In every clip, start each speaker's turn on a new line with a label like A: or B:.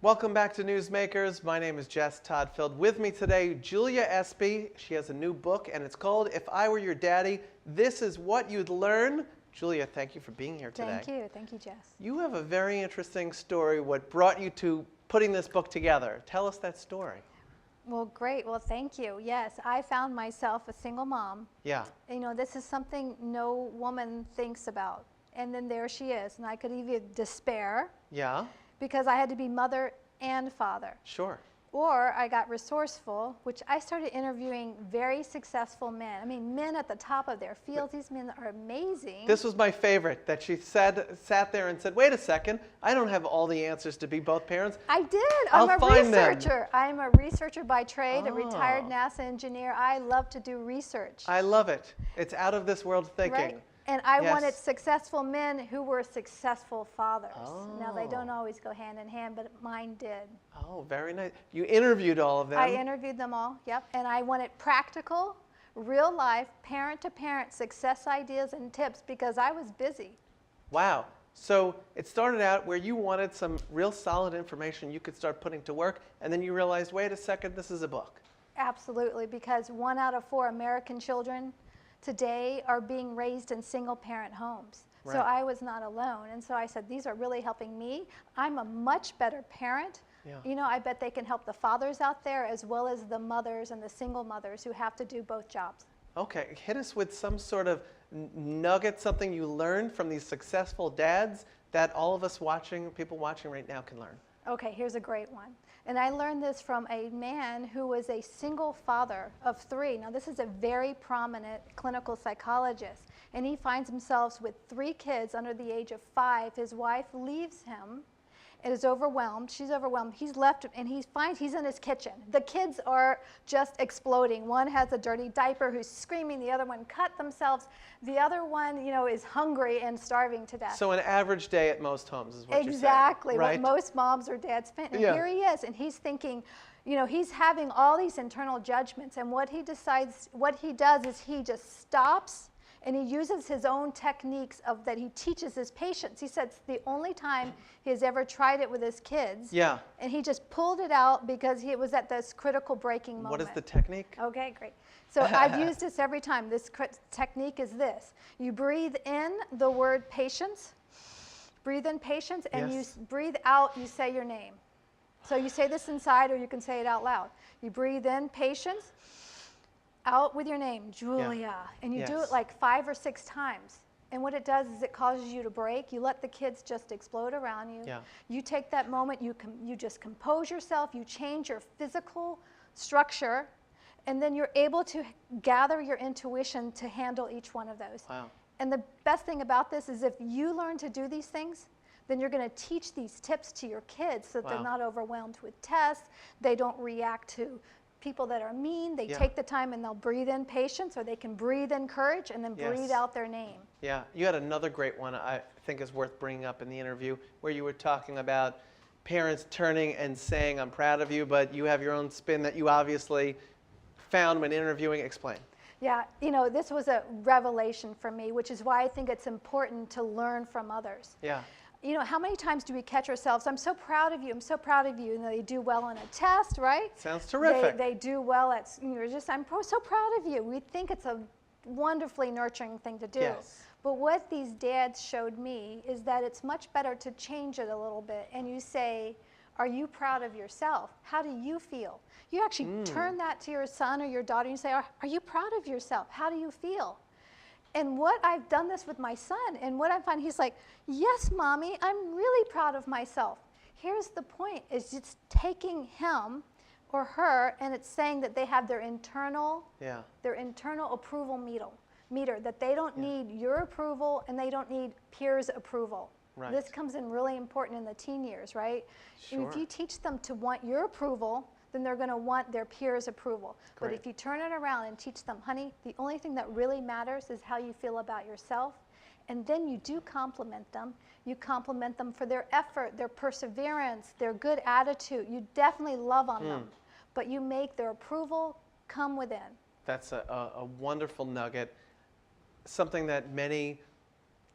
A: Welcome back to Newsmakers. My name is Jess Todd-Field. With me today, Julia Espey. She has a new book, and it's called If I Were Your Daddy, This Is What You'd Learn. Julia, thank you for being here today.
B: Thank you. Thank you, Jess.
A: You have a very interesting story, what brought you to putting this book together. Tell us that story.
B: Well, great. Well, thank you. Yes, I found myself a single mom.
A: Yeah.
B: You know, this is something no woman thinks about. And then there she is, and I could either despair.
A: Yeah.
B: Because I had to be mother and father.
A: Sure.
B: Or I got resourceful, which I started interviewing very successful men. I mean, men at the top of their fields. These men are amazing.
A: This was my favorite, that she sat there and said, wait a second, I don't have all the answers to be both parents.
B: I did.
A: I'll
B: I'm a
A: find
B: researcher.
A: them.
B: I'm a researcher by trade, a retired NASA engineer. I love to do research.
A: I love it. It's out of this world thinking.
B: Right? And I
A: Yes.
B: wanted successful men who were successful fathers.
A: Oh.
B: Now, they don't always go hand in hand, but mine did.
A: Oh, very nice. You interviewed all of them.
B: I interviewed them all, yep. And I wanted practical, real life, parent-to-parent success ideas and tips because I was busy.
A: Wow. So it started out where you wanted some real solid information you could start putting to work, and then you realized, wait a second, this is a book.
B: Absolutely, because 1 out of 4 American children today are being raised in single-parent homes.
A: Right.
B: So I was not alone. And so I said, these are really helping me. I'm a much better parent.
A: Yeah.
B: You know, I bet they can help the fathers out there as well as the mothers and the single mothers who have to do both jobs.
A: Okay, hit us with some sort of nugget, something you learned from these successful dads that all of us watching, people watching right now can learn.
B: Okay, here's a great one. And I learned this from a man who was a single father of 3. Now, this is a very prominent clinical psychologist. And he finds himself with 3 kids under the age of 5. His wife leaves him and is overwhelmed. She's overwhelmed. He's left, and he finds he's in his kitchen. The kids are just exploding. One has a dirty diaper who's screaming. The other one cut themselves. The other one, you know, is hungry and starving to death.
A: So an average day at most homes is what
B: Exactly,
A: you're saying, right?
B: what most moms or dads spend. And
A: Yeah.
B: here he is, and he's thinking, you know, he's having all these internal judgments, and what he does is he just stops and he uses his own techniques that he teaches his patients. He said it's the only time he has ever tried it with his kids.
A: Yeah.
B: And he just pulled it out because he was at this critical breaking moment.
A: What is the technique?
B: Okay, great. So I've used this every time. This technique is this. You breathe in the word patience. Breathe in patience, and
A: Yes.
B: you breathe out, you say your name. So you say this inside, or you can say it out loud. You breathe in patience, out with your name, Julia. And you do
A: Yes.
B: it like 5 or 6 times. And what it does is it causes you to break. You let the kids just explode around you.
A: Yeah.
B: You take that moment, you just compose yourself, you change your physical structure, and then you're able to gather your intuition to handle each one of those.
A: Wow.
B: And the best thing about this is if you learn to do these things, then you're going to teach these tips to your kids so that they're not overwhelmed with tests. They don't react to people that are mean. They take the time and they'll breathe in patience, or they can breathe in courage and then breathe out their name.
A: Yeah, you had another great one I think is worth bringing up in the interview where you were talking about parents turning and saying, I'm proud of you, but you have your own spin that you obviously found when interviewing. Explain.
B: Yeah, you know, this was a revelation for me, which is why I think it's important to learn from others.
A: Yeah.
B: You know, how many times do we catch ourselves, I'm so proud of you, I'm so proud of you, and they do well on a test, right?
A: Sounds terrific.
B: They do well at, you're just, so proud of you. We think it's a wonderfully nurturing thing to do.
A: Yes.
B: But what these dads showed me is that it's much better to change it a little bit, and you say, are you proud of yourself? How do you feel? You actually turn that to your son or your daughter, and you say, are you proud of yourself? How do you feel? And what I've done this with my son, and what I find, he's like, yes, Mommy, I'm really proud of myself. Here's the point, is it's taking him or her, and it's saying that they have their internal approval meter, that they don't need your approval and they don't need peers' approval.
A: Right.
B: This comes in really important in the teen years, right?
A: Sure.
B: If you teach them to want your approval, then they're going to want their peers' approval.
A: Great.
B: But if you turn it around and teach them, honey, the only thing that really matters is how you feel about yourself, and then you do compliment them. You compliment them for their effort, their perseverance, their good attitude. You definitely love on them, but you make their approval come within.
A: That's a wonderful nugget. Something that many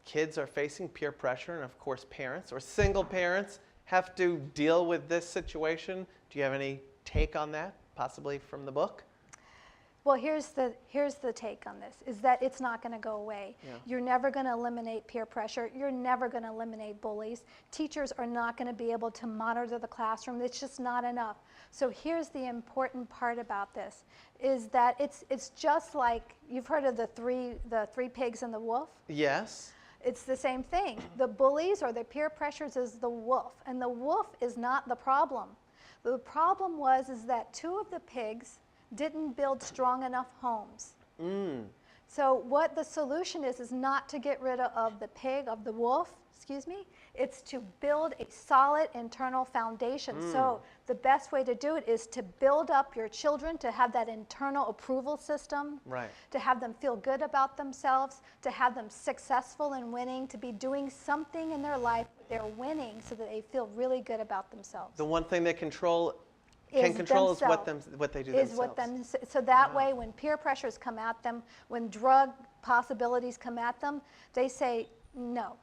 A: kids are facing, peer pressure, and of course parents or single parents have to deal with this situation. Do you have any take on that, possibly from the book?
B: Well, here's the take on this, is that it's not going to go away.
A: Yeah.
B: You're never going to eliminate peer pressure. You're never going to eliminate bullies. Teachers are not going to be able to monitor the classroom. It's just not enough. So here's the important part about this, is that it's just like, you've heard of the three pigs and the wolf?
A: Yes.
B: It's the same thing. The bullies or the peer pressures is the wolf, and the wolf is not the problem. The problem is that 2 of the pigs didn't build strong enough homes. So what the solution is not to get rid of the wolf, it's to build a solid internal foundation. So the best way to do it is to build up your children, to have that internal approval system,
A: Right.
B: to have them feel good about themselves, to have them successful and winning, to be doing something in their life they're winning so that they feel really good about themselves.
A: The one thing they can control is what they do themselves.
B: So that way, when peer pressures come at them, when drug possibilities come at them, they say no.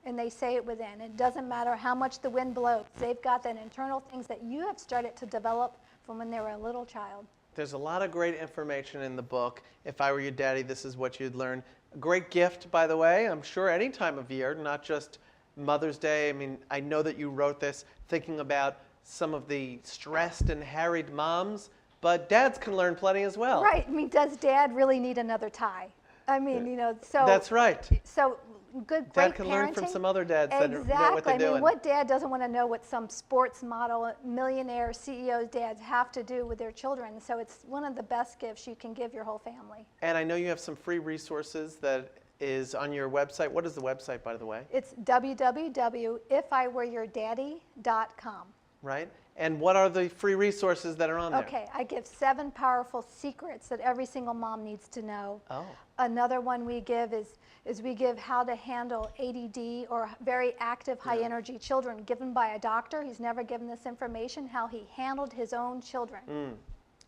B: And they say it within. It doesn't matter how much the wind blows. They've got that internal things that you have started to develop from when they were a little child.
A: There's a lot of great information in the book. If I Were Your Daddy, this is what you'd learn. A great gift, by the way, I'm sure any time of year, not just Mother's Day. I mean, I know that you wrote this thinking about some of the stressed and harried moms, but dads can learn plenty as well.
B: Right. I mean, does dad really need another tie? I mean, so.
A: That's right.
B: So great
A: Dad can
B: parenting.
A: learn from some other dads that know what they're
B: Exactly. I
A: doing.
B: mean, what dad doesn't want to know what some sports model, millionaire, CEOs dads have to do with their children? So it's one of the best gifts you can give your whole family.
A: And I know you have some free resources that is on your website. What is the website, by the way?
B: It's www.iwereyourdaddy.com.
A: Right? And what are the free resources that are on there?
B: Okay, I give 7 powerful secrets that every single mom needs to know.
A: Oh.
B: Another one we give is we give how to handle ADD or very active, high-energy children, given by a doctor. He's never given this information, how he handled his own children.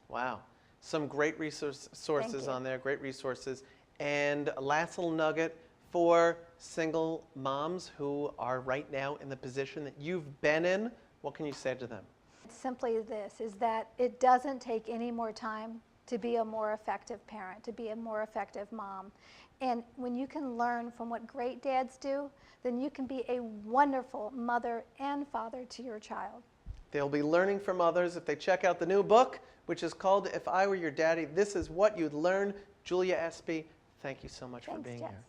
A: Wow. Some great sources
B: you.
A: on there, great resources. And a last little nugget for single moms who are right now in the position that you've been in. What can you say to them?
B: Simply this, is that it doesn't take any more time to be a more effective parent, to be a more effective mom. And when you can learn from what great dads do, then you can be a wonderful mother and father to your child.
A: They'll be learning from others if they check out the new book, which is called If I Were Your Daddy, This Is What You'd Learn. Julia Espey, thank you so much for being here.